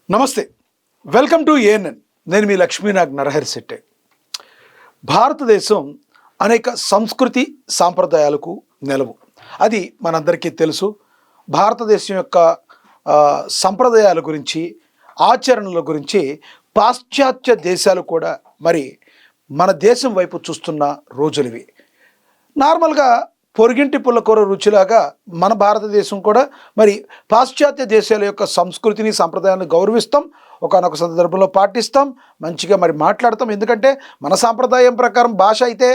నమస్తే, welcome to ANN. నేను మీ లక్ష్మీనాగ్ నరహరి శెట్టే. భారతదేశం అనేక సంస్కృతి సాంప్రదాయాలకు నెలవు. అది మనందరికీ తెలుసు. భారతదేశం యొక్క సంప్రదాయాల గురించి, ఆచరణల గురించి పాశ్చాత్య దేశాలు కూడా మరి మన దేశం వైపు చూస్తున్న రోజులివి. నార్మల్గా పొరుగింటి పుల్లకూర రుచిలాగా మన భారతదేశం కూడా మరి పాశ్చాత్య దేశాల యొక్క సంస్కృతిని సాంప్రదాయాన్ని గౌరవిస్తాం, ఒకానొక సందర్భంలో పాటిస్తాం, మంచిగా మరి మాట్లాడతాం. ఎందుకంటే మన సాంప్రదాయం ప్రకారం భాష అయితే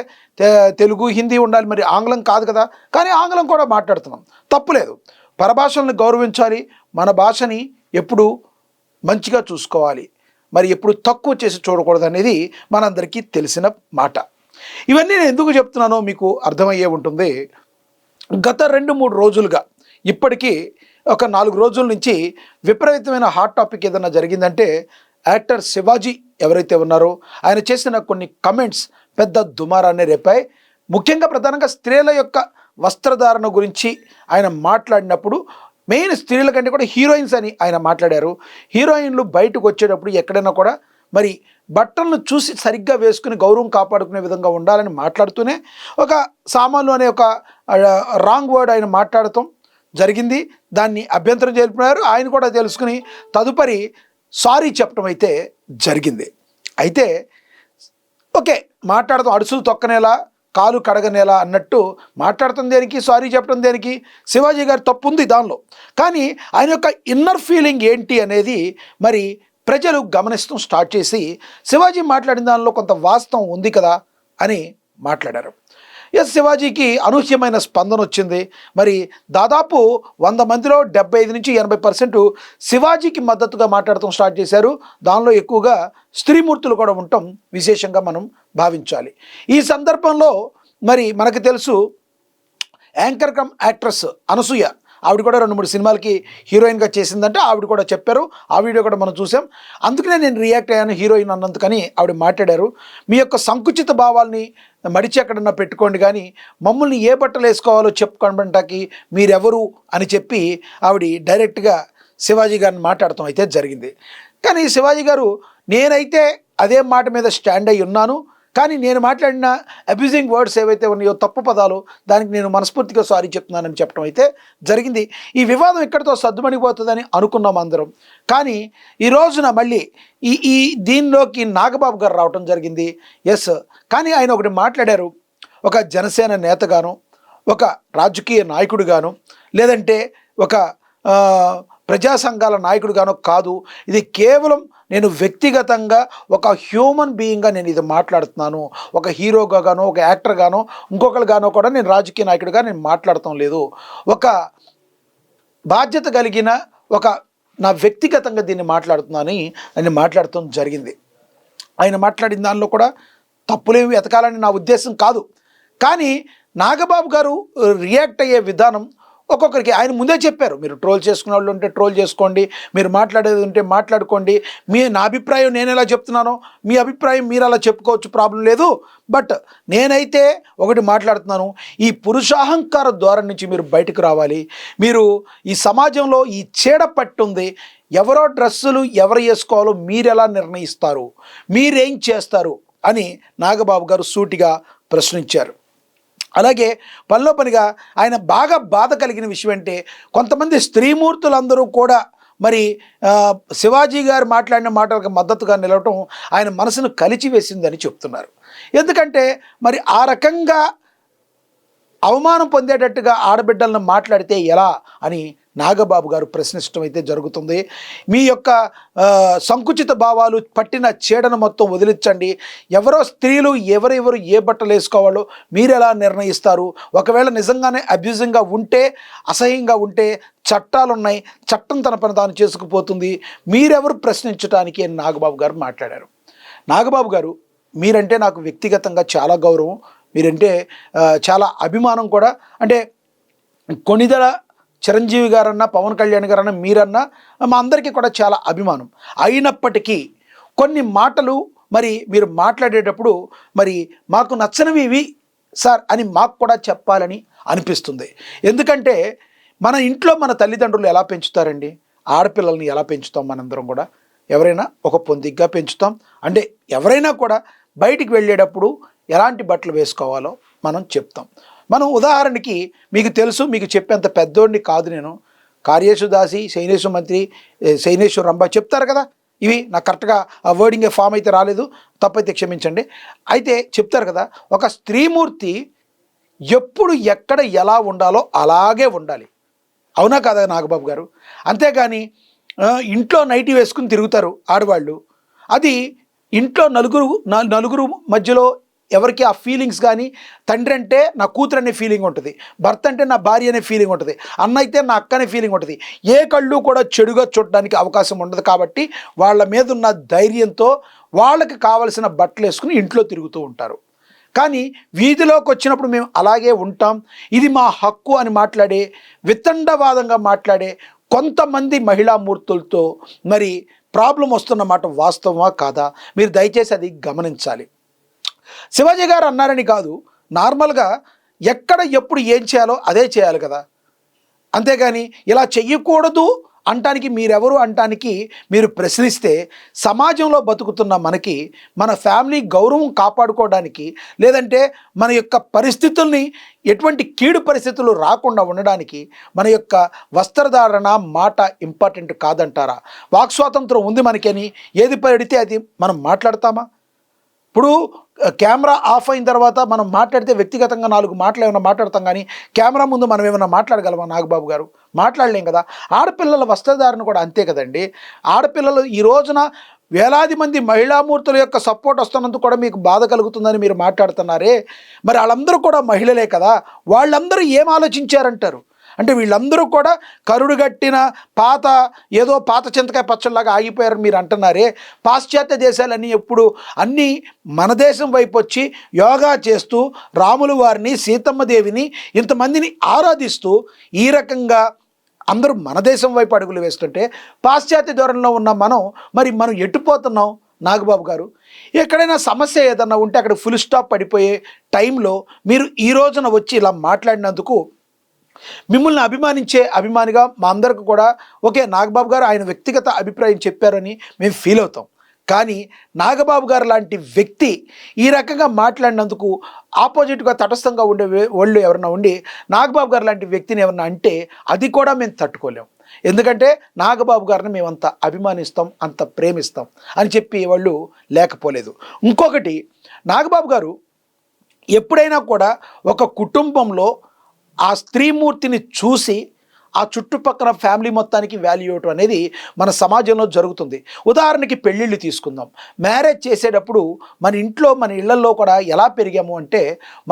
తెలుగు, హిందీ ఉండాలి, మరి ఆంగ్లం కాదు కదా. కానీ ఆంగ్లం కూడా మాట్లాడుతున్నాం, తప్పులేదు. పరభాషలను గౌరవించాలి, మన భాషని ఎప్పుడు మంచిగా చూసుకోవాలి, మరి ఎప్పుడు తక్కువ చేసి చూడకూడదు అనేది మనందరికీ తెలిసిన మాట. ఇవన్నీ నేను ఎందుకు చెప్తున్నానో మీకు అర్థమయ్యే ఉంటుంది. గత 2-3 రోజులుగా, ఇప్పటికీ ఒక 4 రోజుల నుంచి విపరీతమైన హాట్ టాపిక్ ఏదైనా జరిగిందంటే యాక్టర్ శివాజీ ఎవరైతే ఉన్నారో ఆయన చేసిన కొన్ని కమెంట్స్ పెద్ద దుమారాన్ని రేపాయి. ముఖ్యంగా ప్రధానంగా స్త్రీల యొక్క వస్త్రధారణ గురించి ఆయన మాట్లాడినప్పుడు, మెయిన్ స్త్రీల కంటే కూడా హీరోయిన్స్ అని ఆయన మాట్లాడారు. హీరోయిన్లు బయటకు వచ్చేటప్పుడు ఎక్కడైనా కూడా మరి బట్టలను చూసి సరిగ్గా వేసుకుని గౌరవం కాపాడుకునే విధంగా ఉండాలని మాట్లాడుతూనే ఒక సామాన్లు అనే ఒక రాంగ్ వర్డ్ ఆయన మాట్లాడటం జరిగింది. దాన్ని అభ్యంతరం తెలిపినారు. ఆయన కూడా తెలుసుకుని తదుపరి సారీ చెప్పడం అయితే జరిగింది. అయితే ఓకే, మాట్లాడతాం, అడుసులు తొక్కనేలా కాలు కడగనేలా అన్నట్టు మాట్లాడటం దేనికి, సారీ చెప్పడం దేనికి? శివాజీ గారి తప్పు ఉంది దానిలో. కానీ ఆయన యొక్క ఇన్నర్ ఫీలింగ్ ఏంటి అనేది మరి ప్రజలు గమనిస్తూ స్టార్ట్ చేసి శివాజీ మాట్లాడిన దానిలో కొంత వాస్తవం ఉంది కదా అని మాట్లాడారు. ఎస్, శివాజీకి అనూహ్యమైన స్పందన వచ్చింది. మరి దాదాపు 100 మందిలో 75 నుంచి 80% శివాజీకి మద్దతుగా మాట్లాడటం స్టార్ట్ చేశారు. దానిలో ఎక్కువగా స్త్రీమూర్తులు కూడా ఉండటం విశేషంగా మనం భావించాలి. ఈ సందర్భంలో మరి మనకు తెలుసు, యాంకర్ కమ్ యాక్ట్రెస్ అనసూయ, ఆవిడ కూడా 2-3 సినిమాలకి హీరోయిన్గా చేసిందంటే ఆవిడ కూడా చెప్పారు. ఆ వీడియో కూడా మనం చూసాం. అందుకనే నేను రియాక్ట్ అయ్యాను హీరోయిన్ అన్నందుకని ఆవిడ మాట్లాడారు. మీ యొక్క సంకుచిత భావాల్ని మడిచి ఎక్కడన్నా పెట్టుకోండి, కానీ మమ్మల్ని ఏ బట్టలు వేసుకోవాలో చెప్పుకోవడానికి మీరెవరు అని చెప్పి ఆవిడ డైరెక్ట్గా శివాజీ గారిని మాట్లాడటం అయితే జరిగింది. కానీ శివాజీ గారు, నేనైతే అదే మాట మీద స్టాండ్ అయి ఉన్నాను, కానీ నేను మాట్లాడిన అబ్యూజింగ్ వర్డ్స్ ఏవైతే ఉన్నాయో, తప్పు పదాలు, దానికి నేను మనస్ఫూర్తిగా సారీ చెప్తున్నానని చెప్పడం అయితే జరిగింది. ఈ వివాదం ఇక్కడితో సద్దుమణిపోతుందని అనుకున్నాం అందరం. కానీ ఈ రోజున మళ్ళీ ఈ దీనిలోకి నాగబాబు గారు రావటం జరిగింది. ఎస్, కానీ ఆయన ఒకటి మాట్లాడారు. ఒక జనసేన నేతగాను, ఒక రాజకీయ నాయకుడిగాను, లేదంటే ఒక ప్రజా సంఘాల నాయకుడిగానో కాదు, ఇది కేవలం నేను వ్యక్తిగతంగా ఒక హ్యూమన్ బీయింగ్గా నేను ఇది మాట్లాడుతున్నాను. ఒక హీరోగా గానో, ఒక యాక్టర్ గానో, ఇంకొకరు గానో కూడా నేను రాజకీయ నాయకుడిగా నేను మాట్లాడటం లేదు. ఒక బాధ్యత కలిగిన నా వ్యక్తిగతంగా దీన్ని మాట్లాడుతున్నానని ఆయన మాట్లాడటం జరిగింది. ఆయన మాట్లాడిన దానిలో కూడా తప్పులేమి వెతకాలని నా ఉద్దేశం కాదు. కానీ నాగబాబు గారు రియాక్ట్ అయ్యే విధానం ఒక్కొక్కరికి ఆయన ముందే చెప్పారు. మీరు ట్రోల్ చేసుకునే వాళ్ళు ఉంటే ట్రోల్ చేసుకోండి, మీరు మాట్లాడేది ఉంటే మాట్లాడుకోండి, నా అభిప్రాయం నేను ఎలా చెప్తున్నానో మీ అభిప్రాయం మీరు అలా చెప్పుకోవచ్చు, ప్రాబ్లం లేదు. బట్ నేనైతే ఒకటి మాట్లాడుతున్నాను, ఈ పురుషాహంకార ద్వారం నుంచి మీరు బయటకు రావాలి. మీరు ఈ సమాజంలో ఈ చీడ పట్టుంది, ఎవరో డ్రెస్సులు ఎవరు వేసుకోవాలో మీరు ఎలా నిర్ణయిస్తారు, మీరేం చేస్తారు అని నాగబాబు గారు సూటిగా ప్రశ్నించారు. అలాగే పనిలో పనిగా ఆయన బాగా బాధ కలిగిన విషయం అంటే, కొంతమంది స్త్రీమూర్తులందరూ కూడా మరి శివాజీ గారు మాట్లాడిన మాటలకు మద్దతుగా నిలవటం ఆయన మనసును కలిచివేసిందని చెప్తున్నారు. ఎందుకంటే మరి ఆ రకంగా అవమానం పొందేటట్టుగా ఆడబిడ్డలను మాట్లాడితే ఎలా అని నాగబాబు గారు ప్రశ్నించడం అయితే జరుగుతుంది. మీ యొక్క సంకుచిత భావాలు పట్టిన చీడను మొత్తం వదిలించండి. ఎవరో స్త్రీలు ఎవరెవరు ఏ బట్టలు వేసుకోవాలో మీరు ఎలా నిర్ణయిస్తారు? ఒకవేళ నిజంగానే అబ్యూజింగ్గా ఉంటే, అసహ్యంగా ఉంటే చట్టాలు ఉన్నాయి, చట్టం తన పని తాను చేసుకుపోతుంది, మీరెవరు ప్రశ్నించడానికి అని నాగబాబు గారు మాట్లాడారు. నాగబాబు గారు, మీరంటే నాకు వ్యక్తిగతంగా చాలా గౌరవం, మీరంటే చాలా అభిమానం కూడా. అంటే కొణిదెల చిరంజీవి గారన్నా, పవన్ కళ్యాణ్ గారన్నా, మీరన్నా మా అందరికీ కూడా చాలా అభిమానం. అయినప్పటికీ కొన్ని మాటలు మరి మీరు మాట్లాడేటప్పుడు మరి మాకు నచ్చనివి ఇవి సార్ అని మాకు కూడా చెప్పాలని అనిపిస్తుంది. ఎందుకంటే మన ఇంట్లో మన తల్లిదండ్రులు ఎలా పెంచుతారండి, ఆడపిల్లల్ని ఎలా పెంచుతాం మనందరం కూడా. ఎవరైనా ఒక పొందిగ్గా పెంచుతాం. అంటే ఎవరైనా కూడా బయటికి వెళ్ళేటప్పుడు ఎలాంటి బట్టలు వేసుకోవాలో మనం చెప్తాం. మనం ఉదాహరణకి మీకు తెలుసు, మీకు చెప్పేంత పెద్దోడిని కాదు నేను. కార్యేషు దాసి శైనేశు మంత్రి శైనేశు రంభ చెప్తారు కదా, ఇవి నాకు కరెక్ట్గా ఆ వర్డింగ్ ఫామ్ అయితే రాలేదు, తప్పైతే క్షమించండి. అయితే చెప్తారు కదా, ఒక స్త్రీమూర్తి ఎప్పుడు ఎక్కడ ఎలా ఉండాలో అలాగే ఉండాలి. అవునా కాదా నాగబాబు గారు? అంతేగాని ఇంట్లో నైటీ వేసుకుని తిరుగుతారు ఆడవాళ్ళు. అది ఇంట్లో నలుగురు మధ్యలో ఎవరికి ఆ ఫీలింగ్స్ కానీ, తండ్రి అంటే నా కూతురు అనే ఫీలింగ్ ఉంటుంది, భర్త అంటే నా భార్య అనే ఫీలింగ్ ఉంటుంది, అన్న అయితే నా అక్క అనే ఫీలింగ్ ఉంటుంది. ఏ కళ్ళు కూడా చెడుగా చూడడానికి అవకాశం ఉండదు. కాబట్టి వాళ్ళ మీద ఉన్న ధైర్యంతో వాళ్ళకి కావలసిన బట్టలు వేసుకుని ఇంట్లో తిరుగుతూ ఉంటారు. కానీ వీధిలోకి వచ్చినప్పుడు మేము అలాగే ఉంటాం, ఇది మా హక్కు అని మాట్లాడే, వితండవాదంగా మాట్లాడే కొంతమంది మహిళామూర్తులతో మరి ప్రాబ్లం వస్తున్నమాట వాస్తవమా కాదా? మీరు దయచేసి అది గమనించాలి. శివాజీ గారు అన్నారని కాదు, నార్మల్గా ఎక్కడ ఎప్పుడు ఏం చేయాలో అదే చేయాలి కదా. అంతేగాని ఇలా చెయ్యకూడదు అంటానికి మీరెవరు అంటానికి మీరు ప్రశ్నిస్తే, సమాజంలో బతుకుతున్న మనకి మన ఫ్యామిలీ గౌరవం కాపాడుకోవడానికి, లేదంటే మన యొక్క పరిస్థితుల్ని ఎటువంటి కీడు పరిస్థితులు రాకుండా ఉండడానికి మన యొక్క వస్త్రధారణ మాట ఇంపార్టెంట్ కాదంటారా? వాక్ స్వాతంత్రం ఉంది మనకని ఏది పడితే అది మనం మాట్లాడతామా? ఇప్పుడు కెమెరా ఆఫ్ అయిన తర్వాత మనం మాట్లాడితే వ్యక్తిగతంగా 4 మాటలు ఏమైనా మాట్లాడతాం, కానీ కెమెరా ముందు మనం ఏమైనా మాట్లాడగలమా నాగబాబు గారు? మాట్లాడలేం కదా. ఆడపిల్లల వస్త్రధారణ కూడా అంతే కదండి. ఆడపిల్లలు ఈ రోజున వేలాది మంది మహిళామూర్తుల యొక్క సపోర్ట్ వస్తున్నందుకు కూడా మీకు బాధ కలుగుతుందని మీరు మాట్లాడుతున్నారే, మరి వాళ్ళందరూ కూడా మహిళలే కదా. వాళ్ళందరూ ఏం ఆలోచించారంటారు? అంటే వీళ్ళందరూ కూడా కరుడుగట్టిన పాత చింతకాయ పచ్చళ్ళలాగా ఆగిపోయారని మీరు అంటున్నారే. పాశ్చాత్య దేశాలన్నీ ఎప్పుడు అన్నీ మన దేశం వైపు వచ్చి యోగా చేస్తూ రాములు వారిని, సీతమ్మ దేవిని, ఇంతమందిని ఆరాధిస్తూ ఈ రకంగా అందరూ మన దేశం వైపు అడుగులు వేస్తుంటే, పాశ్చాత్య ధోరణిలో ఉన్న మనం ఎట్టుపోతున్నాం నాగబాబు గారు? ఎక్కడైనా సమస్య ఏదన్నా ఉంటే అక్కడ ఫుల్ స్టాప్ పడిపోయే టైంలో మీరు ఈ రోజున వచ్చి ఇలా మాట్లాడినందుకు మిమ్మల్ని అభిమానించే అభిమానిగా మా అందరికి కూడా ఓకే, నాగబాబు గారు ఆయన వ్యక్తిగత అభిప్రాయం చెప్పారని మేము ఫీల్ అవుతాం. కానీ నాగబాబు గారు లాంటి వ్యక్తి ఈ రకంగా మాట్లాడినందుకు ఆపోజిట్గా తటస్థంగా ఉండే వాళ్ళు ఎవరన్నా ఉండి నాగబాబు గారు లాంటి వ్యక్తిని ఎవరన్నా అంటే అది కూడా మేము తట్టుకోలేం. ఎందుకంటే నాగబాబు గారిని మేము అంత అభిమానిస్తాం, అంత ప్రేమిస్తాం అని చెప్పి వాళ్ళు లేకపోలేదు. ఇంకొకటి, నాగబాబు గారు ఎప్పుడైనా కూడా ఒక కుటుంబంలో ఆ స్త్రీమూర్తిని చూసి ఆ చుట్టుపక్కల ఫ్యామిలీ మొత్తానికి వాల్యూ ఇవ్వటం అనేది మన సమాజంలో జరుగుతుంది. ఉదాహరణకి పెళ్ళిళ్ళు తీసుకుందాం. మ్యారేజ్ చేసేటప్పుడు మన ఇళ్లలో కూడా ఎలా పెరిగాము అంటే,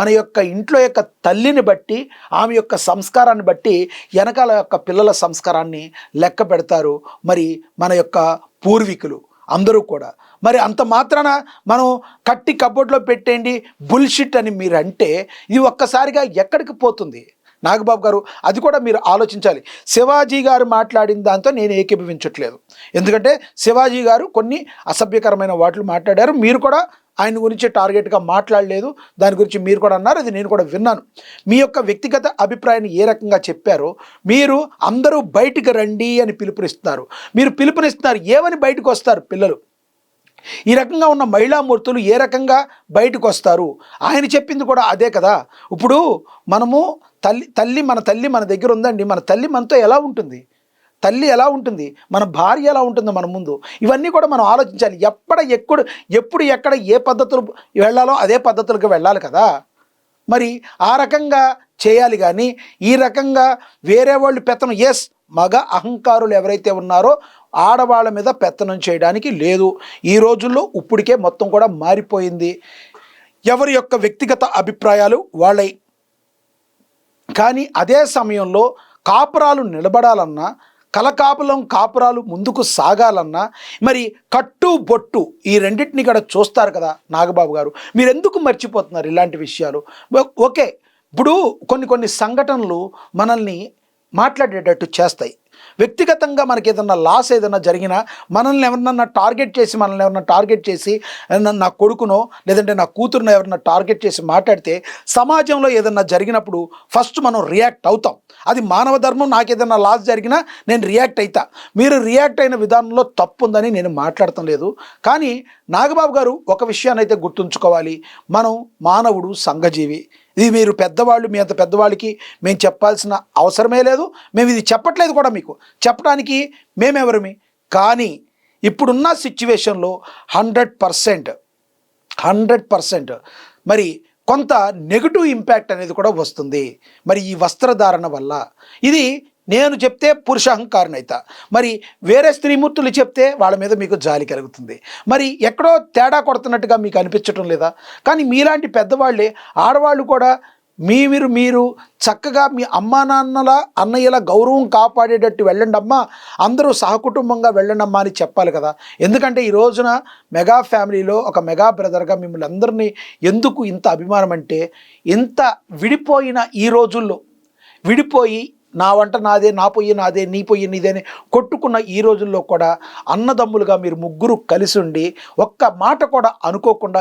మన యొక్క ఇంట్లో యొక్క తల్లిని బట్టి, ఆమె యొక్క సంస్కారాన్ని బట్టి వెనకాల యొక్క పిల్లల సంస్కారాన్ని లెక్క పెడతారు మరి మన యొక్క పూర్వీకులు అందరూ కూడా. మరి అంత మాత్రాన మనం కట్టి కబోర్డ్లో పెట్టేయండి బుల్షిట్ అని మీరు అంటే ఇది ఒక్కసారిగా ఎక్కడికి పోతుంది నాగబాబు గారు? అది కూడా మీరు ఆలోచించాలి. శివాజీ గారు మాట్లాడిన దాంతో నేను ఏకీభవించట్లేదు, ఎందుకంటే శివాజీ గారు కొన్ని అసభ్యకరమైన వాటిలు మాట్లాడారు. మీరు కూడా ఆయన గురించి టార్గెట్గా మాట్లాడలేదు, దాని గురించి మీరు కూడా అన్నారు, అది నేను కూడా విన్నాను. మీ యొక్క వ్యక్తిగత అభిప్రాయాన్ని ఏ రకంగా చెప్పారో, మీరు అందరూ బయటికి రండి అని పిలుపునిస్తున్నారు. మీరు పిలుపునిస్తున్నారు, ఏమని బయటకు వస్తారు పిల్లలు? ఈ రకంగా ఉన్న మహిళామూర్తులు ఏ రకంగా బయటకు వస్తారు? ఆయన చెప్పింది కూడా అదే కదా. ఇప్పుడు మనము మన తల్లి మన దగ్గర ఉందండి, మన తల్లి మనతో ఎలా ఉంటుంది, తల్లి ఎలా ఉంటుంది, మన భార్య ఎలా ఉంటుందో మన ముందు, ఇవన్నీ కూడా మనం ఆలోచించాలి. ఎప్పుడు ఎక్కడ ఏ పద్ధతులు వెళ్ళాలో అదే పద్ధతులకు వెళ్ళాలి కదా. మరి ఆ రకంగా చేయాలి. కానీ ఈ రకంగా వేరే వాళ్ళు పెత్తనం, మగ అహంకారులు ఎవరైతే ఉన్నారో ఆడవాళ్ళ మీద పెత్తనం చేయడానికి లేదు. ఈ రోజుల్లో ఇప్పటికే మొత్తం కూడా మారిపోయింది. ఎవరి యొక్క వ్యక్తిగత అభిప్రాయాలు వాళ్ళై. కానీ అదే సమయంలో కాపురాలు నిలబడాలన్నా, కాపురాలు ముందుకు సాగాలన్నా మరి కట్టు బొట్టు ఈ రెండింటిని కూడా చూస్తారు కదా నాగబాబు గారు. మీరు ఎందుకు మర్చిపోతున్నారు ఇలాంటి విషయాలు? ఓకే, ఇప్పుడు కొన్ని సంఘటనలు మనల్ని మాట్లాడేటట్టు చేస్తాయి. వ్యక్తిగతంగా మనకి ఏదన్నా లాస్ ఏదన్నా జరిగినా మనల్ని ఎవరన్నా టార్గెట్ చేసి నా కొడుకునో లేదంటే నా కూతురునో ఎవరన్నా టార్గెట్ చేసి మాట్లాడితే సమాజంలో ఏదన్నా జరిగినప్పుడు ఫస్ట్ మనం రియాక్ట్ అవుతాం. అది మానవ ధర్మం. నాకు ఏదన్నా లాస్ జరిగినా నేను రియాక్ట్ అవుతా. మీరు రియాక్ట్ అయిన విధానంలో తప్పు ఉందని నేను మాట్లాడటం లేదు. కానీ నాగబాబు గారు ఒక విషయాన్ని అయితే గుర్తుంచుకోవాలి, మనం మానవుడు, సంఘజీవి. ఇది మీరు పెద్దవాళ్ళు, మీ అంత పెద్దవాళ్ళకి మేము చెప్పాల్సిన అవసరమే లేదు. మేము ఇది చెప్పట్లేదు కూడా, మీకు చెప్పడానికి మేమెవరమి. కానీ ఇప్పుడున్న సిచ్యువేషన్లో 100% మరి కొంత నెగటివ్ ఇంపాక్ట్ అనేది కూడా వస్తుంది. మరి ఈ వస్త్రధారణ వల్ల ఇది నేను చెప్తే పురుష అహంకారం అవుతా, మరి వేరే స్త్రీమూర్తులు చెప్తే వాళ్ళ మీద మీకు జాలి కలుగుతుంది. మరి ఎక్కడో తేడా కొడుతున్నట్టుగా మీకు అనిపించటం లేదా? కానీ మీలాంటి పెద్దవాళ్ళే ఆడవాళ్ళు కూడా మీరు చక్కగా మీ అమ్మా నాన్నల అన్నయ్యల గౌరవం కాపాడేటట్టు వెళ్ళండి అమ్మా, అందరూ సహకుటుంబంగా వెళ్ళండి అమ్మా అని చెప్పాలి కదా. ఎందుకంటే ఈ రోజున మెగా ఫ్యామిలీలో ఒక మెగా బ్రదర్గా మిమ్మల్ని అందరినీ ఎందుకు ఇంత అభిమానం అంటే, ఇంత విడిపోయిన ఈ రోజుల్లో విడిపోయి నా వంట నాదే, నా పొయ్యి నాదే, నీ పొయ్యి నీదే అని కొట్టుకున్న ఈ రోజుల్లో కూడా అన్నదమ్ములుగా మీరు ముగ్గురు కలిసి ఉండి ఒక్క మాట కూడా అనుకోకుండా,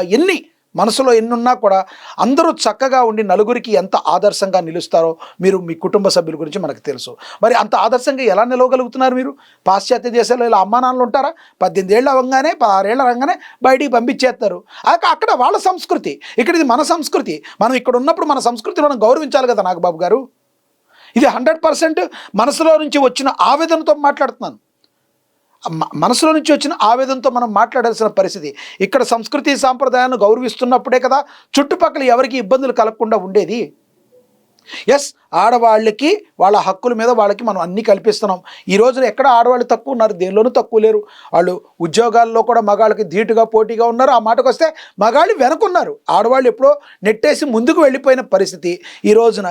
మనసులో ఎన్నున్నా కూడా అందరూ చక్కగా ఉండి నలుగురికి ఎంత ఆదర్శంగా నిలుస్తారో మీరు మీ కుటుంబ సభ్యుల గురించి మనకు తెలుసు. మరి అంత ఆదర్శంగా ఎలా నిలవగలుగుతున్నారు మీరు? పాశ్చాత్య దేశాల్లో ఇలా అమ్మా నాన్నలు ఉంటారా? 18 ఏళ్ళు అవ్వగానే 16 ఏళ్ళు అవ్వగానే బయటికి పంపించేస్తారు. అక్కడ వాళ్ళ సంస్కృతి, ఇక్కడ ఇది మన సంస్కృతి. మనం ఇక్కడ ఉన్నప్పుడు మన సంస్కృతిని మనం గౌరవించాలి కదా నాగబాబు గారు. ఇది 100% మనసులో నుంచి వచ్చిన ఆవేదనతో మాట్లాడుతున్నాను. మనసులో నుంచి వచ్చిన ఆవేదనతో మనం మాట్లాడాల్సిన పరిస్థితి. ఇక్కడ సంస్కృతి సాంప్రదాయాన్ని గౌరవిస్తున్నప్పుడే కదా చుట్టుపక్కల ఎవరికి ఇబ్బందులు కలగకుండా ఉండేది. ఎస్, ఆడవాళ్ళకి వాళ్ళ హక్కుల మీద వాళ్ళకి మనం అన్నీ కల్పిస్తున్నాం. ఈ రోజున ఎక్కడ ఆడవాళ్ళు తక్కువ ఉన్నారు? దేనిలోనూ తక్కువ లేరు. వాళ్ళు ఉద్యోగాల్లో కూడా మగాళ్ళకి ధీటుగా పోటీగా ఉన్నారు. ఆ మాటకు వస్తే మగాళ్ళు వెనుకున్నారు. ఆడవాళ్ళు ఎప్పుడో నెట్టేసి ముందుకు వెళ్ళిపోయిన పరిస్థితి. ఈ రోజున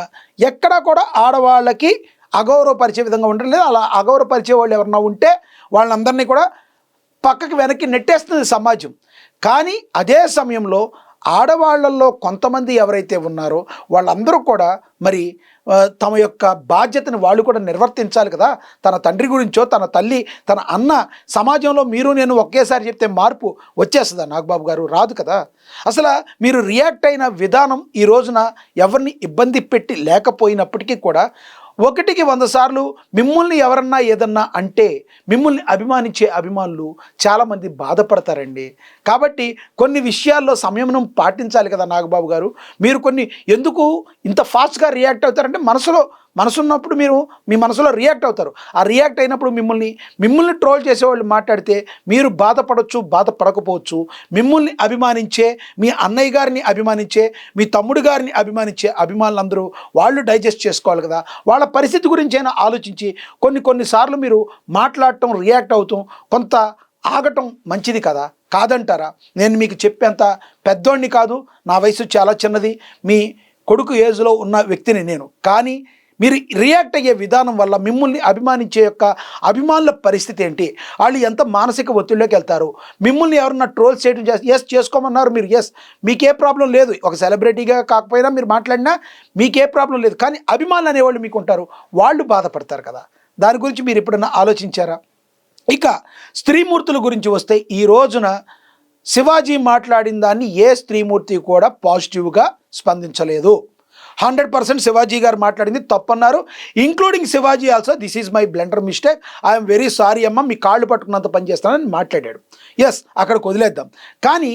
ఎక్కడా కూడా ఆడవాళ్ళకి అగౌరవపరిచే విధంగా ఉండడం లేదు. అలా అగౌరవపరిచే వాళ్ళు ఎవరన్నా ఉంటే వాళ్ళందరినీ కూడా పక్కకి వెనక్కి నెట్టేస్తుంది సమాజం. కానీ అదే సమయంలో ఆడవాళ్ళల్లో కొంతమంది ఎవరైతే ఉన్నారో వాళ్ళందరూ కూడా మరి తమ యొక్క బాధ్యతను వాళ్ళు కూడా నిర్వర్తించాలి కదా. తన తండ్రి గురించో, తన తల్లి, తన అన్న, సమాజంలో మీరు నేను ఒకేసారి చెప్తే మార్పు వచ్చేస్తుందా నాగబాబు గారు? రాదు కదా. అసలు మీరు రియాక్ట్ అయిన విధానం ఈ రోజున ఎవరిని ఇబ్బంది పెట్టి లేకపోయినప్పటికీ కూడా 1కి 100 సార్లు మిమ్మల్ని ఎవరన్నా ఏదన్నా అంటే మిమ్మల్ని అభిమానించే అభిమానులు చాలామంది బాధపడతారండి. కాబట్టి కొన్ని విషయాల్లో సంయమనం పాటించాలి కదా నాగబాబు గారు. మీరు ఎందుకు ఇంత ఫాస్ట్గా రియాక్ట్ అవుతారంటే మనసున్నప్పుడు మీరు మీ మనసులో రియాక్ట్ అవుతారు. ఆ రియాక్ట్ అయినప్పుడు మిమ్మల్ని ట్రోల్ చేసేవాళ్ళు మాట్లాడితే మీరు బాధపడవచ్చు, బాధపడకపోవచ్చు. మిమ్మల్ని అభిమానించే, మీ అన్నయ్య గారిని అభిమానించే, మీ తమ్ముడు గారిని అభిమానించే అభిమానులందరూ వాళ్ళు డైజెస్ట్ చేసుకోవాలి కదా. వాళ్ళ పరిస్థితి గురించైనా ఆలోచించి కొన్నిసార్లు మీరు మాట్లాడటం, రియాక్ట్ అవుతాం, కొంత ఆగటం మంచిది కదా. కాదంటారా? నేను మీకు చెప్పేంత పెద్దోడిని కాదు, నా వయసు చాలా చిన్నది, మీ కొడుకు ఏజ్లో ఉన్న వ్యక్తిని నేను. కానీ మీరు రియాక్ట్ అయ్యే విధానం వల్ల మిమ్మల్ని అభిమానించే అభిమానుల పరిస్థితి ఏంటి? వాళ్ళు ఎంత మానసిక ఒత్తిడిలోకి వెళ్తారు? మిమ్మల్ని ఎవరన్నా ట్రోల్ చేయడం చేసుకోమన్నారు మీరు, మీకే ప్రాబ్లం లేదు. ఒక సెలబ్రిటీగా కాకపోయినా మీరు మాట్లాడినా మీకే ప్రాబ్లం లేదు. కానీ అభిమానులు అనేవాళ్ళు మీకు ఉంటారు, వాళ్ళు బాధపడతారు కదా. దాని గురించి మీరు ఎప్పుడన్నా ఆలోచించారా? ఇక స్త్రీమూర్తుల గురించి వస్తే ఈ రోజున శివాజీ మాట్లాడిన దాన్ని ఏ స్త్రీమూర్తి కూడా పాజిటివ్గా స్పందించలేదు. 100% శివాజీ గారు మాట్లాడింది తప్పన్నారు. Including Shivaji also, this is my blunder mistake, I'm very sorry అమ్మ, మీ కాళ్ళు పట్టుకున్నంత పని చేస్తానని మాట్లాడాడు. అక్కడికి వదిలేద్దాం. కానీ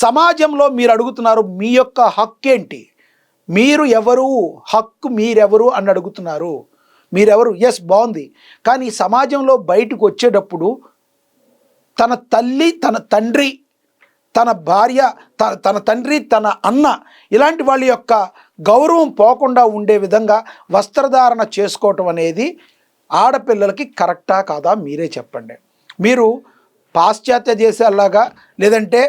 సమాజంలో మీరు అడుగుతున్నారు మీ యొక్క హక్కు ఏంటి, మీరు ఎవరు, హక్కు మీరెవరు అని అడుగుతున్నారు. మీరెవరు? బాగుంది. కానీ సమాజంలో బయటకు వచ్చేటప్పుడు తన తల్లి, తన తండ్రి, తన భార్య, తన తండ్రి, తన అన్న, ఇలాంటి వాళ్ళ యొక్క గౌరవం పోకుండా ఉండే విధంగా వస్త్రధారణ చేసుకోవటం అనేది ఆడపిల్లలకి కరెక్టా కాదా మీరే చెప్పండి. మీరు పాశ్చాత్య దేశాల్లాగా లేదంటే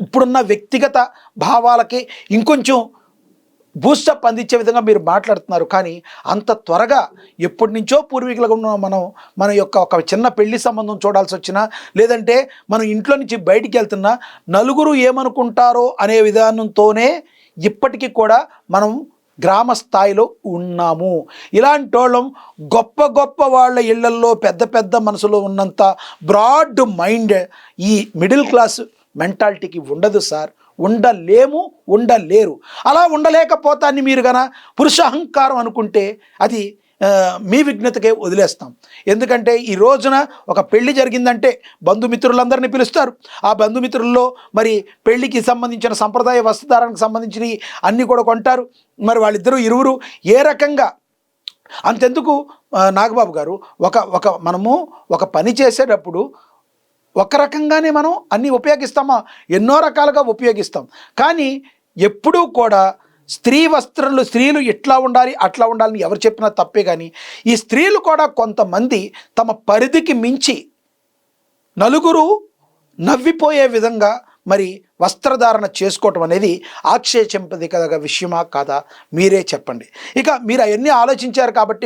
ఇప్పుడున్న వ్యక్తిగత భావాలకి ఇంకొంచెం బూస్టప్ అందించే విధంగా మీరు మాట్లాడుతున్నారు. కానీ అంత త్వరగా ఎప్పటి నుంచో పూర్వీకులుగా ఉన్న మన యొక్క ఒక చిన్న పెళ్లి సంబంధం చూడాల్సి వచ్చినా, లేదంటే మనం ఇంట్లో నుంచి బయటికి వెళ్తున్నా నలుగురు ఏమనుకుంటారో అనే విధానంతోనే ఇప్పటికీ కూడా మనం గ్రామ స్థాయిలో ఉన్నాము. ఇలాంటి వాళ్ళం గొప్ప గొప్ప వాళ్ళ ఇళ్లల్లో పెద్ద పెద్ద మనసులో ఉన్నంత బ్రాడ్ మైండ్ ఈ మిడిల్ క్లాస్ మెంటాలిటీకి ఉండదు సార్. ఉండలేరు. అలా ఉండలేకపోతాన్ని మీరు గన పురుషాహంకారం అనుకుంటే అది మీ విఘ్నతకే వదిలేస్తాం. ఎందుకంటే ఈ రోజున ఒక పెళ్లి జరిగిందంటే బంధుమిత్రులందరినీ పిలుస్తారు. ఆ బంధుమిత్రుల్లో మరి పెళ్లికి సంబంధించిన సంప్రదాయ వస్త్రధారణకు సంబంధించినవి అన్నీ కూడా కొంటారు. మరి వాళ్ళిద్దరూ ఇరువురు ఏ రకంగా అంతెందుకు నాగబాబు గారు, మనము ఒక పని చేసేటప్పుడు ఒక రకంగానే మనం అన్నీ ఉపయోగిస్తామా? ఎన్నో రకాలుగా ఉపయోగిస్తాం. కానీ ఎప్పుడూ కూడా స్త్రీలు ఇట్లా ఉండాలి అట్లా ఉండాలని ఎవరు చెప్పినా తప్పే. కానీ ఈ స్త్రీలు కూడా కొంతమంది తమ పరిధికి మించి నలుగురు నవ్విపోయే విధంగా మరి వస్త్రధారణ చేసుకోవటం అనేది ఆక్షేపించదగ్గ విషయమా కాదా? మీరే చెప్పండి. ఇక మీరు అవన్నీ ఆలోచించారు కాబట్టి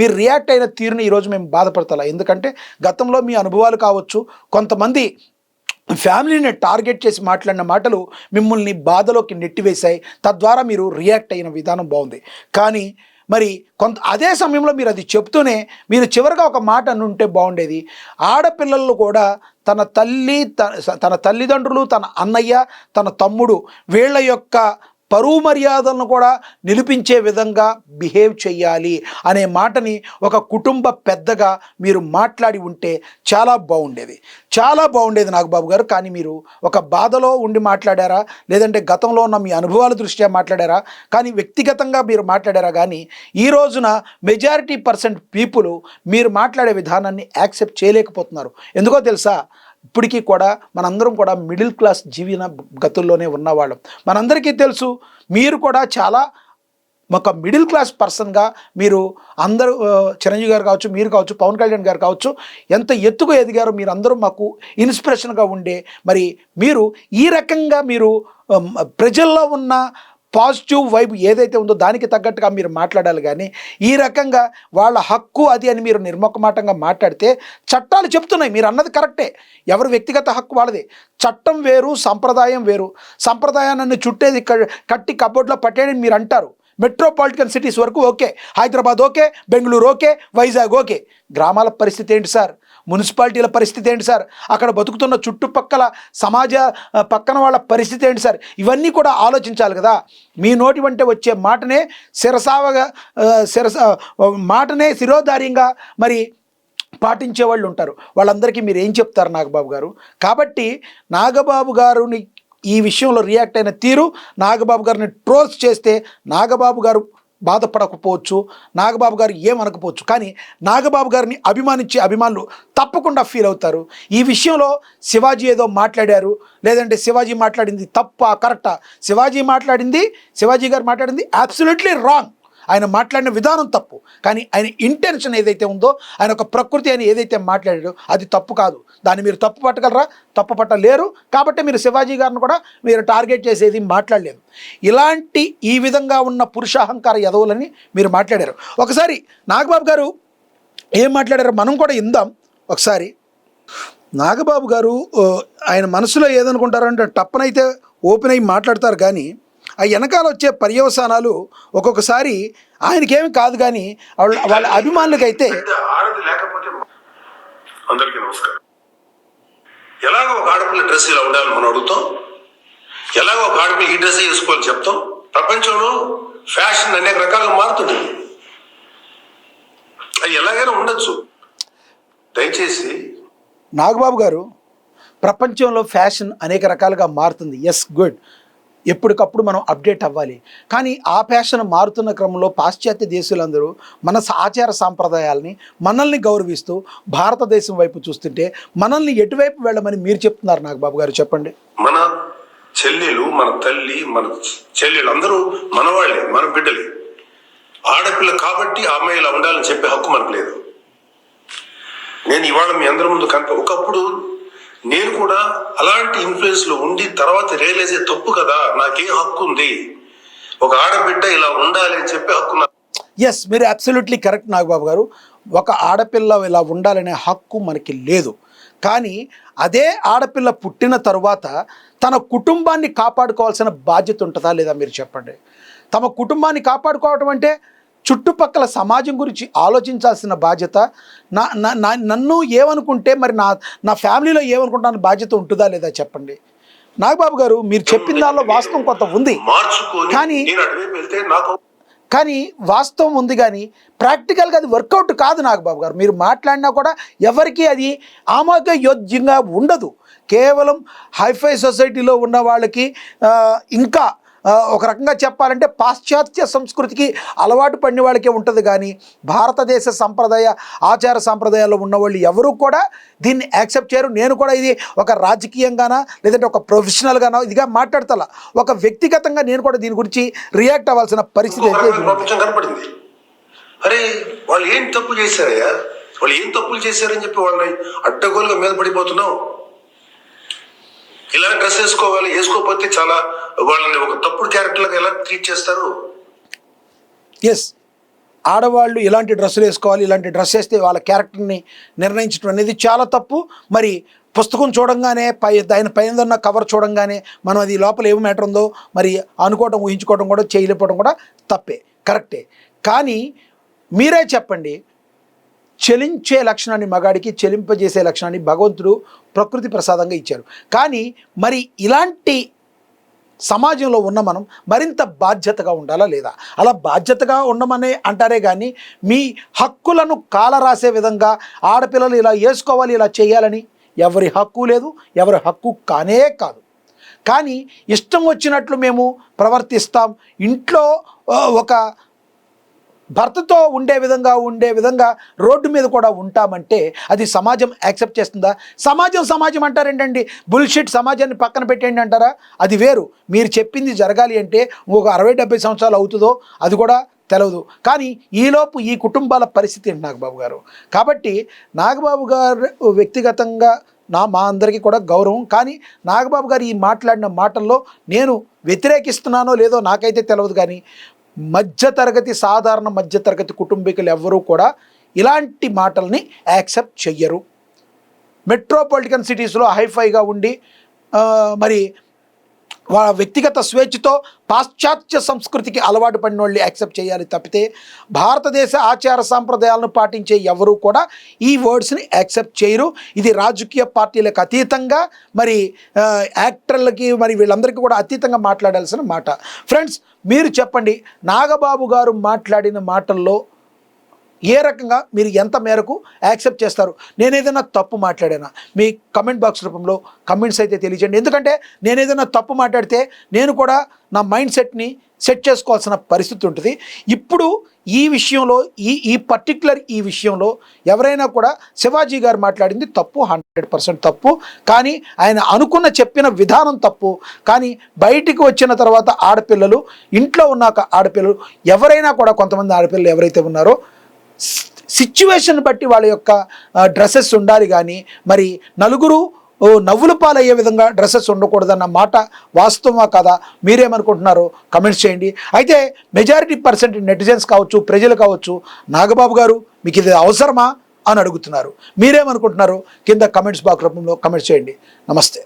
మీరు రియాక్ట్ అయిన తీరుని ఈరోజు మేము బాధపడతాం. ఎందుకంటే గతంలో మీ అనుభవాలు కావచ్చు, కొంతమంది ఫ్యామిలీని టార్గెట్ చేసి మాట్లాడిన మాటలు మిమ్మల్ని బాధలోకి నెట్టివేశాయి. తద్వారా మీరు రియాక్ట్ అయిన విధానం బాగుంది. కానీ మరి అదే సమయంలో మీరు అది చెప్తూనే మీరు చివరిగా ఒక మాట అనుంటే బాగుండేది. ఆడపిల్లలు కూడా తన తల్లిదండ్రులు, తన అన్నయ్య, తన తమ్ముడు వీళ్ళ యొక్క పరువు మర్యాదలను కూడా నిలిపించే విధంగా బిహేవ్ చేయాలి అనే మాటని ఒక కుటుంబ పెద్దగా మీరు మాట్లాడి ఉంటే చాలా బాగుండేది నాగబాబు గారు. కానీ మీరు ఒక బాధలో ఉండి మాట్లాడారా, లేదంటే గతంలో ఉన్న మీ అనుభవాల దృష్ట్యా మాట్లాడారా, కానీ వ్యక్తిగతంగా మీరు మాట్లాడారా? కానీ ఈ రోజున మెజారిటీ పీపుల్ మీరు మాట్లాడే విధానాన్ని యాక్సెప్ట్ చేయలేకపోతున్నారు. ఎందుకో తెలుసా? ఇప్పటికీ కూడా మనందరం కూడా మిడిల్ క్లాస్ జీవన గతుల్లోనే ఉన్నవాళ్ళం. మనందరికీ తెలుసు, మీరు కూడా చాలా ఒక మిడిల్ క్లాస్ పర్సన్గా మీరు అందరూ, చిరంజీవి గారు కావచ్చు, మీరు కావచ్చు, పవన్ కళ్యాణ్ గారు కావచ్చు, ఎంత ఎత్తుకు ఎదిగారో మీరు అందరూ మాకు ఇన్స్పిరేషన్గా ఉండే మరి మీరు ఈ రకంగా మీరు ప్రజల్లో ఉన్న పాజిటివ్ వైబ్ ఏదైతే ఉందో దానికి తగ్గట్టుగా మీరు మాట్లాడాలి. కానీ ఈ రకంగా వాళ్ళ హక్కు అది అని మీరు నిర్మోహమాటంగా మాట్లాడితే చట్టాలు చెప్తున్నాయి. మీరు అన్నది కరెక్టే, ఎవరు వ్యక్తిగత హక్కు వాళ్ళది. చట్టం వేరు, సంప్రదాయం వేరు. సంప్రదాయాన్ని చుట్టేది కట్టి కబోర్డ్లో పట్టేయని మీరు అంటారు. మెట్రోపాలిటన్ సిటీస్ వరకు okay, Hyderabad okay, Bengaluru okay, Vizag okay. గ్రామాల పరిస్థితి ఏంటి సార్? మున్సిపాలిటీల పరిస్థితి ఏంటి సార్? అక్కడ బతుకుతున్న చుట్టుపక్కల సమాజ పక్కన వాళ్ళ పరిస్థితి ఏంటి సార్? ఇవన్నీ కూడా ఆలోచించాలి కదా. మీ నోటి వెంట వచ్చే మాటనే శిరోధార్యంగా మరి పాటించే వాళ్ళు ఉంటారు. వాళ్ళందరికీ మీరు ఏం చెప్తారు నాగబాబు గారు? కాబట్టి నాగబాబు గారుని ఈ విషయంలో రియాక్ట్ అయిన తీరు, నాగబాబు గారిని ట్రోల్స్ చేస్తే నాగబాబు గారు బాధపడకపోవచ్చు, నాగబాబు గారు ఏమనకపోవచ్చు, కానీ నాగబాబు గారిని అభిమానించే అభిమానులు తప్పకుండా ఫీల్ అవుతారు. ఈ విషయంలో శివాజీ ఏదో మాట్లాడారు, లేదంటే శివాజీ మాట్లాడింది తప్ప కరెక్టా? శివాజీ గారు మాట్లాడింది అబ్సల్యూట్లీ రాంగ్. ఆయన మాట్లాడిన విధానం తప్పు. కానీ ఆయన ఇంటెన్షన్ ఏదైతే ఉందో, ఆయన ఒక ప్రకృతి అని ఏదైతే మాట్లాడాడో అది తప్పు కాదు. దాన్ని మీరు తప్పు పట్టగలరా? తప్పు పట్టలేరు. కాబట్టి మీరు శివాజీ గారిని కూడా మీరు టార్గెట్ చేసేది మాట్లాడలేదు. ఇలాంటి ఈ విధంగా ఉన్న పురుషాహంకార యదవులని మీరు మాట్లాడారు. ఒకసారి నాగబాబు గారు ఏం మాట్లాడారో మనం కూడా ఇందాం ఒకసారి. నాగబాబు గారు ఆయన మనసులో ఏదనుకుంటారంటే టప్పనైతే ఓపెన్ అయ్యి మాట్లాడతారు. కానీ ఆ వెనకాల వచ్చే పర్యవసానాలు ఒక్కొక్కసారి ఆయనకేమి కాదు, కానీ వాళ్ళ అభిమానులకైతే. అందరికీ నమస్కారం. ఎలాగో ఒక ఆడపిల్ల డ్రెస్ ఇలా ఉండాలని మనం అడుగుతాం, ఎలాగో ఒక ఆడపిల్ల ఈ డ్రెస్ వేసుకోవాలని చెప్తాం. ప్రపంచంలో ఫ్యాషన్ అనేక రకాలుగా మారుతుంది, అది ఎలాగైనా ఉండొచ్చు. దయచేసి నాగబాబు గారు, ప్రపంచంలో ఫ్యాషన్ అనేక రకాలుగా మారుతుంది. Yes, good. ఎప్పటికప్పుడు మనం అప్డేట్ అవ్వాలి. కానీ ఆ ఫ్యాషన్ మారుతున్న క్రమంలో పాశ్చాత్య దేశాలందరూ మన ఆచార సాంప్రదాయాలని మనల్ని గౌరవిస్తూ భారతదేశం వైపు చూస్తుంటే మనల్ని ఎటువైపు వెళ్ళమని మీరు చెప్తున్నారు నాగబాబు గారు? చెప్పండి. మన చెల్లెలు, మన తల్లి, మన చెల్లెలు అందరూ మనవాళ్లే, మన బిడ్డలే. ఆడపిల్ల కాబట్టి ఆ అమ్మాయి ఇలా ఉండాలని చెప్పే హక్కు మనకు లేదు. నేను ఇవాళ మీ అందరి ముందు ఒకప్పుడు నేను కూడా అలాంటి ఇన్ఫ్లుయెన్స్ లో ఉండి తర్వాత రియలైజ్ అయ్యే తప్పు కదా, నాకే హక్కు ఉంది, ఒక ఆడబిడ్డ ఇలా ఉండాలి అని చెప్పే హక్కు. ఎస్, మీరు అబ్సల్యూట్లీ కరెక్ట్ నాగబాబు గారు. ఒక ఆడపిల్ల ఇలా ఉండాలనే హక్కు మనకి లేదు. కానీ అదే ఆడపిల్ల పుట్టిన తరువాత తన కుటుంబాన్ని కాపాడుకోవాల్సిన బాధ్యత ఉంటుందా లేదా మీరు చెప్పండి. తమ కుటుంబాన్ని కాపాడుకోవటం అంటే చుట్టుపక్కల సమాజం గురించి ఆలోచించాల్సిన బాధ్యత నన్ను ఏమనుకుంటే మరి నా ఫ్యామిలీలో ఏమనుకుంటాను బాధ్యత ఉంటుందా లేదా చెప్పండి. నాగబాబు గారు మీరు చెప్పిన దానిలో వాస్తవం కొంత ఉంది, కానీ వాస్తవం ఉంది, కానీ ప్రాక్టికల్గా అది వర్కౌట్ కాదు నాగబాబు గారు. మీరు మాట్లాడినా కూడా ఎవరికి అది ఆమోదయోగ్యంగా ఉండదు. కేవలం హైఫై సొసైటీలో ఉన్న వాళ్ళకి ఇంకా ఒక రకంగా చెప్పాలంటే పాశ్చాత్య సంస్కృతికి అలవాటు పడిన వాళ్ళకే ఉంటుంది, కానీ భారతదేశ సంప్రదాయ ఆచార సంప్రదాయాల్లో ఉన్నవాళ్ళు ఎవరూ కూడా దీన్ని యాక్సెప్ట్ చేయరు. నేను కూడా ఇది ఒక రాజకీయంగానా లేదంటే ఒక ప్రొఫెషనల్గానా ఇదిగా మాట్లాడతా, ఒక వ్యక్తిగతంగా నేను కూడా దీని గురించి రియాక్ట్ అవ్వాల్సిన పరిస్థితి కనపడింది. అరే వాళ్ళు ఏం తప్పు చేశారయ్యా, వాళ్ళు ఏం తప్పులు చేశారని చెప్పి వాళ్ళని అడ్డగోలుగా మీద పడిపోతున్నావు. ఇలా డ్రెస్ వేసుకోవాలి, వేసుకోకపోతే చాలా వాళ్ళని ఒక తప్పుడు క్యారెక్టర్గా ఎలా ట్రీట్ చేస్తారు. ఎస్, ఆడవాళ్ళు ఇలాంటి డ్రెస్సులు వేసుకోవాలి, ఇలాంటి డ్రెస్ వేస్తే వాళ్ళ క్యారెక్టర్ని నిర్ణయించడం అనేది చాలా తప్పు. మరి పుస్తకం చూడంగానే దాని పైన ఉన్న కవర్ చూడంగానే మనం అది లోపల ఏమి మ్యాటర్ ఉందో మరి అనుకోవడం ఊహించుకోవడం కూడా చేయలేకపోవడం కూడా తప్పే, కరెక్టే. కానీ మీరే చెప్పండి, చెలించే లక్షణాన్ని మగాడికి చెలింపజేసే లక్షణాన్ని భగవంతుడు ప్రకృతి ప్రసాదంగా ఇచ్చారు. కానీ మరి ఇలాంటి సమాజంలో ఉన్న మనం మరింత బాధ్యతగా ఉండాలా లేదా? అలా బాధ్యతగా ఉండమనే అంటారే కానీ మీ హక్కులను కాలరాసే విధంగా ఆడపిల్లలు ఇలా వేసుకోవాలి ఇలా చేయాలని ఎవరి హక్కు లేదు, ఎవరి హక్కు కానే కాదు. కానీ ఇష్టం వచ్చినట్లు మేము ప్రవర్తిస్తాం, ఇంట్లో ఒక భర్తతో ఉండే విధంగా రోడ్డు మీద కూడా ఉంటామంటే అది సమాజం యాక్సెప్ట్ చేస్తుందా? సమాజం అంటారేంటండి, బుల్షిట్ సమాజాన్ని పక్కన పెట్టండి అంటారా? అది వేరు. మీరు చెప్పింది జరగాలి అంటే ఒక 60-70 సంవత్సరాలు అవుతుందో అది కూడా తెలవదు. కానీ ఈలోపు ఈ కుటుంబాల పరిస్థితి ఏంటి నాగబాబు గారు? కాబట్టి నాగబాబు గారు వ్యక్తిగతంగా మా అందరికీ కూడా గౌరవం, కానీ నాగబాబు గారు ఈ మాట్లాడిన మాటల్లో నేను వ్యతిరేకిస్తున్నానో లేదో నాకైతే తెలియదు, కానీ సాధారణ మధ్యతరగతి కుటుంబీకులు ఎవ్వరూ కూడా ఇలాంటి మాటల్ని యాక్సెప్ట్ చెయ్యరు. మెట్రోపాలిటన్ సిటీస్లో హైఫైగా ఉండి మరి వాళ్ళ వ్యక్తిగత స్వేచ్ఛతో పాశ్చాత్య సంస్కృతికి అలవాటు పడిన వాళ్ళు యాక్సెప్ట్ చేయాలి తప్పితే భారతదేశ ఆచార సాంప్రదాయాలను పాటించే ఎవరు కూడా ఈ వర్డ్స్ని యాక్సెప్ట్ చేయరు. ఇది రాజకీయ పార్టీలకు అతీతంగా మరి యాక్టర్లకి మరి వీళ్ళందరికీ కూడా అతీతంగా మాట్లాడాల్సిన మాట. ఫ్రెండ్స్, మీరు చెప్పండి, నాగబాబు గారు మాట్లాడిన మాటల్లో ఏ రకంగా మీరు ఎంత మేరకు యాక్సెప్ట్ చేస్తారు? నేను ఏదైనా తప్పు మాట్లాడానా మీ కమెంట్ బాక్స్ రూపంలో కమెంట్స్ అయితే తెలియజేయండి. ఎందుకంటే నేను ఏదైనా తప్పు మాట్లాడితే నేను కూడా నా మైండ్ సెట్ని సెట్ చేసుకోవాల్సిన పరిస్థితి ఉంటుంది. ఇప్పుడు ఈ విషయంలో ఈ విషయంలో ఎవరైనా కూడా శివాజీ గారు మాట్లాడింది తప్పు, 100% తప్పు. కానీ ఆయన చెప్పిన విధానం తప్పు. కానీ బయటికి వచ్చిన తర్వాత ఆడపిల్లలు, ఇంట్లో ఉన్నాక ఆడపిల్లలు ఎవరైనా కూడా, కొంతమంది ఆడపిల్లలు ఎవరైతే ఉన్నారో సిచ్యువేషన్ బట్టి వాళ్ళ యొక్క డ్రెస్సెస్ ఉండాలి, కానీ మరి నలుగురు నవ్వుల పాలయ్యే విధంగా డ్రెస్సెస్ ఉండకూడదన్న మాట వాస్తవమా కదా? మీరేమనుకుంటున్నారో కమెంట్స్ చేయండి. అయితే మెజారిటీ పర్సెంట్ నెటిజన్స్ కావచ్చు, ప్రజలు కావచ్చు, నాగబాబు గారు మీకు ఇది అవసరమా అని అడుగుతున్నారు. మీరేమనుకుంటున్నారో కింద కమెంట్స్ బాక్స్ రూపంలో కమెంట్స్ చేయండి. నమస్తే.